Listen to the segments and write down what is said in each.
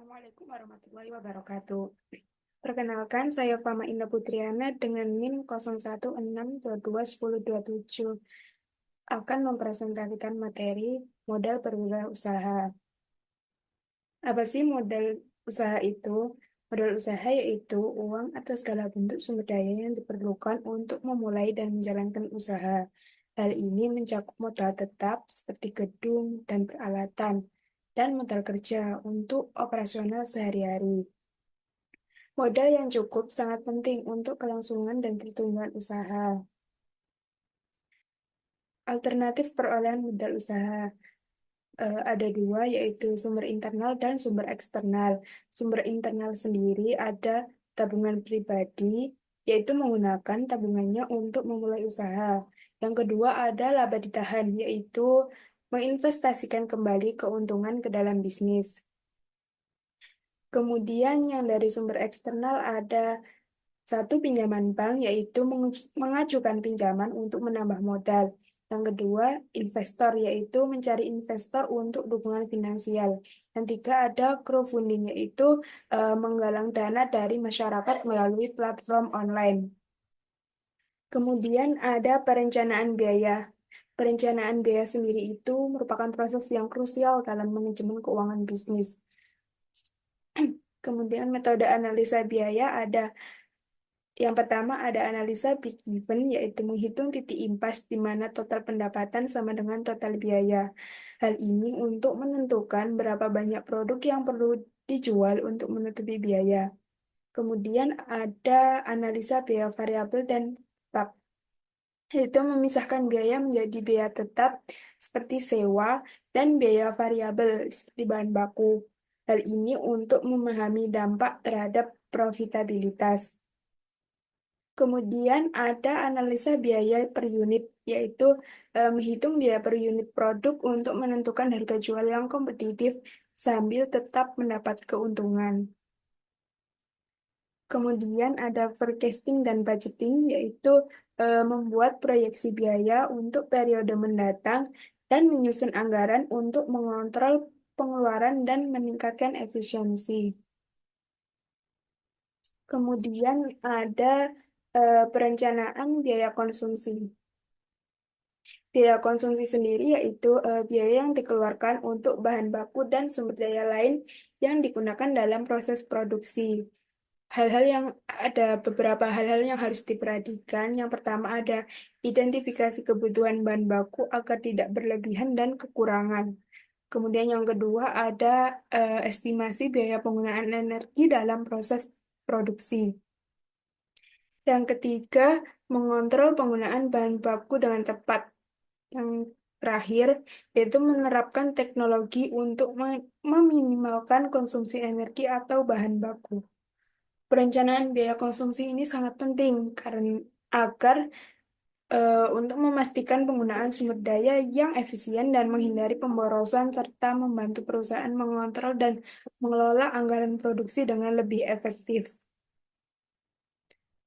Assalamualaikum warahmatullahi wabarakatuh. Perkenalkan, saya Fama Indah Putriana dengan NIM 0162210027 akan mempresentasikan materi modal berwirausaha. Apa sih modal usaha itu? Modal usaha yaitu uang atau segala bentuk sumber daya yang diperlukan untuk memulai dan menjalankan usaha. Hal ini mencakup modal tetap seperti gedung dan peralatan, dan modal kerja untuk operasional sehari-hari. Modal yang cukup sangat penting untuk kelangsungan dan pertumbuhan usaha. Alternatif perolehan modal usaha ada dua, yaitu sumber internal dan sumber eksternal. Sumber internal sendiri ada tabungan pribadi, yaitu menggunakan tabungannya untuk memulai usaha. Yang kedua ada laba ditahan, yaitu menginvestasikan kembali keuntungan ke dalam bisnis. Kemudian yang dari sumber eksternal ada satu, pinjaman bank, yaitu mengajukan pinjaman untuk menambah modal. Yang kedua, investor, yaitu mencari investor untuk dukungan finansial. Yang tiga, ada crowdfunding, yaitu menggalang dana dari masyarakat melalui platform online. Kemudian ada perencanaan biaya. Perencanaan biaya sendiri itu merupakan proses yang krusial dalam manajemen keuangan bisnis. Kemudian metode analisa biaya ada. Yang pertama ada analisa break-even, yaitu menghitung titik impas di mana total pendapatan sama dengan total biaya. Hal ini untuk menentukan berapa banyak produk yang perlu dijual untuk menutupi biaya. Kemudian ada analisa biaya variabel dan tetap, yaitu memisahkan biaya menjadi biaya tetap seperti sewa dan biaya variabel seperti bahan baku. Hal ini untuk memahami dampak terhadap profitabilitas. Kemudian ada analisa biaya per unit, yaitu menghitung biaya per unit produk untuk menentukan harga jual yang kompetitif sambil tetap mendapat keuntungan. Kemudian ada forecasting dan budgeting, yaitu membuat proyeksi biaya untuk periode mendatang dan menyusun anggaran untuk mengontrol pengeluaran dan meningkatkan efisiensi. Kemudian ada perencanaan biaya konsumsi. Biaya konsumsi sendiri yaitu biaya yang dikeluarkan untuk bahan baku dan sumber daya lain yang digunakan dalam proses produksi. Hal-hal yang ada beberapa hal-hal yang harus diperhatikan. Yang pertama ada identifikasi kebutuhan bahan baku agar tidak berlebihan dan kekurangan. Kemudian yang kedua ada estimasi biaya penggunaan energi dalam proses produksi. Yang ketiga, mengontrol penggunaan bahan baku dengan tepat. Yang terakhir, yaitu menerapkan teknologi untuk meminimalkan konsumsi energi atau bahan baku. Perencanaan biaya konsumsi ini sangat penting karena agar untuk memastikan penggunaan sumber daya yang efisien dan menghindari pemborosan serta membantu perusahaan mengontrol dan mengelola anggaran produksi dengan lebih efektif.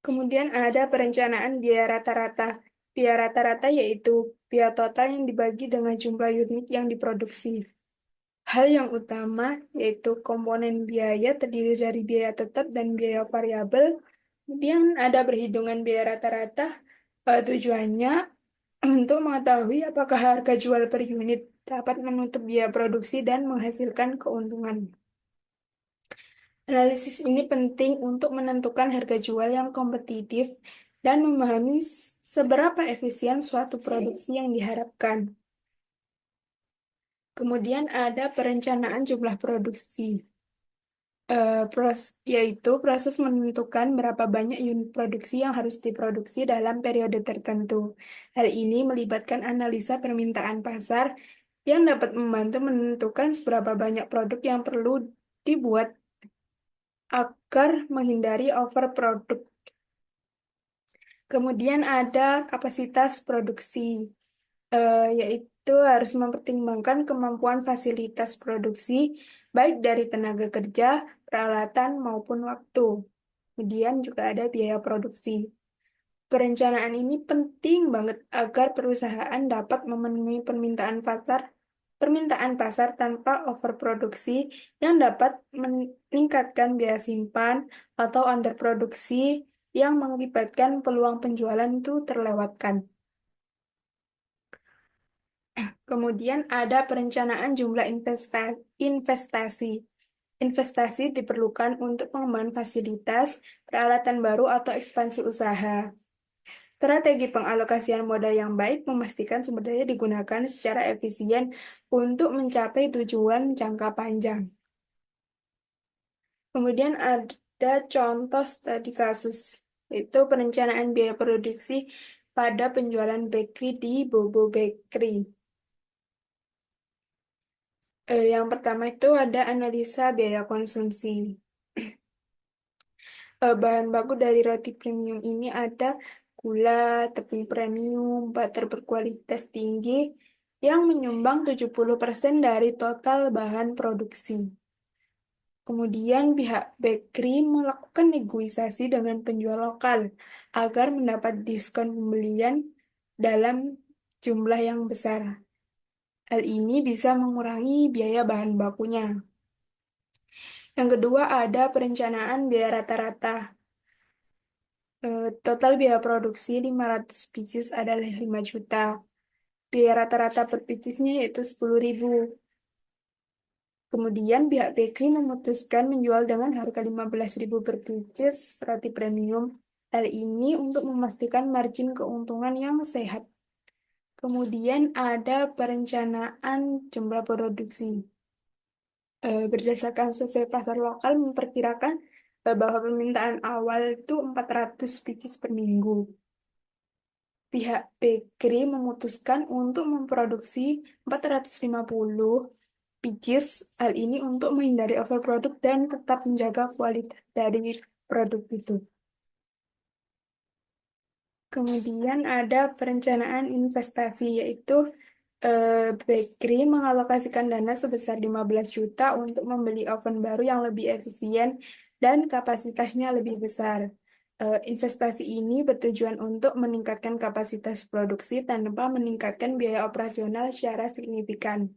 Kemudian ada perencanaan biaya rata-rata. Biaya rata-rata yaitu biaya total yang dibagi dengan jumlah unit yang diproduksi. Hal yang utama yaitu komponen biaya terdiri dari biaya tetap dan biaya variabel. Kemudian ada perhitungan biaya rata-rata. Tujuannya untuk mengetahui apakah harga jual per unit dapat menutup biaya produksi dan menghasilkan keuntungan. Analisis ini penting untuk menentukan harga jual yang kompetitif dan memahami seberapa efisien suatu produksi yang diharapkan. Kemudian ada perencanaan jumlah produksi, yaitu proses menentukan berapa banyak unit produksi yang harus diproduksi dalam periode tertentu. Hal ini melibatkan analisa permintaan pasar yang dapat membantu menentukan seberapa banyak produk yang perlu dibuat agar menghindari overproduksi. Kemudian ada kapasitas produksi, yaitu harus mempertimbangkan kemampuan fasilitas produksi, baik dari tenaga kerja, peralatan, maupun waktu. Kemudian juga ada biaya produksi. Perencanaan ini penting banget agar perusahaan dapat memenuhi permintaan pasar permintaan pasar tanpa overproduksi yang dapat meningkatkan biaya simpan atau underproduksi yang mengakibatkan peluang penjualan itu terlewatkan. Kemudian ada perencanaan jumlah investasi. Investasi diperlukan untuk pengembangan fasilitas, peralatan baru atau ekspansi usaha. Strategi pengalokasian modal yang baik memastikan sumber daya digunakan secara efisien untuk mencapai tujuan jangka panjang. Kemudian ada contoh studi kasus, itu perencanaan biaya produksi pada penjualan bakery di Bobo Bakery. Yang pertama itu ada analisa biaya konsumsi. Bahan baku dari roti premium ini ada gula, tepung premium, butter berkualitas tinggi yang menyumbang 70% dari total bahan produksi. Kemudian pihak bakery melakukan negosiasi dengan penjual lokal agar mendapat diskon pembelian dalam jumlah yang besar. Hal ini bisa mengurangi biaya bahan bakunya. Yang kedua ada perencanaan biaya rata-rata. Total biaya produksi 500 pieces adalah 5 juta. Biaya rata-rata per piecesnya yaitu 10.000. Kemudian pihak bakery memutuskan menjual dengan harga 15.000 per pieces roti premium. Hal ini untuk memastikan margin keuntungan yang sehat. Kemudian ada perencanaan jumlah produksi. Berdasarkan survei pasar lokal memperkirakan bahwa permintaan awal itu 400 pieces per minggu. Pihak bakery memutuskan untuk memproduksi 450 pieces. Hal ini untuk menghindari overproduk dan tetap menjaga kualitas dari produk itu. Kemudian ada perencanaan investasi, yaitu bakery mengalokasikan dana sebesar 15 juta untuk membeli oven baru yang lebih efisien dan kapasitasnya lebih besar. Investasi ini bertujuan untuk meningkatkan kapasitas produksi tanpa meningkatkan biaya operasional secara signifikan.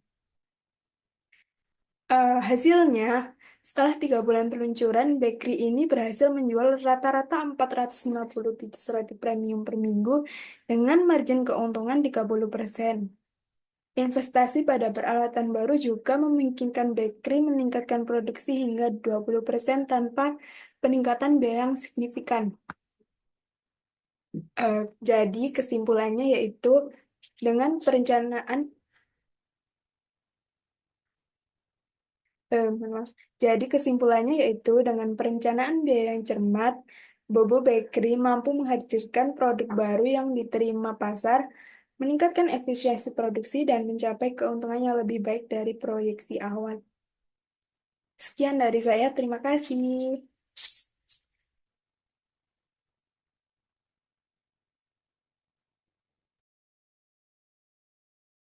Hasilnya, setelah 3 bulan peluncuran, bakery ini berhasil menjual rata-rata 450 pieces roti premium per minggu dengan margin keuntungan 30%. Investasi pada peralatan baru juga memungkinkan bakery meningkatkan produksi hingga 20% tanpa peningkatan biaya yang signifikan. Jadi kesimpulannya yaitu dengan perencanaan maaf. Jadi kesimpulannya yaitu dengan perencanaan biaya yang cermat, Bobo Bakery mampu menghadirkan produk baru yang diterima pasar, meningkatkan efisiensi produksi, dan mencapai keuntungan yang lebih baik dari proyeksi awal. Sekian dari saya, terima kasih.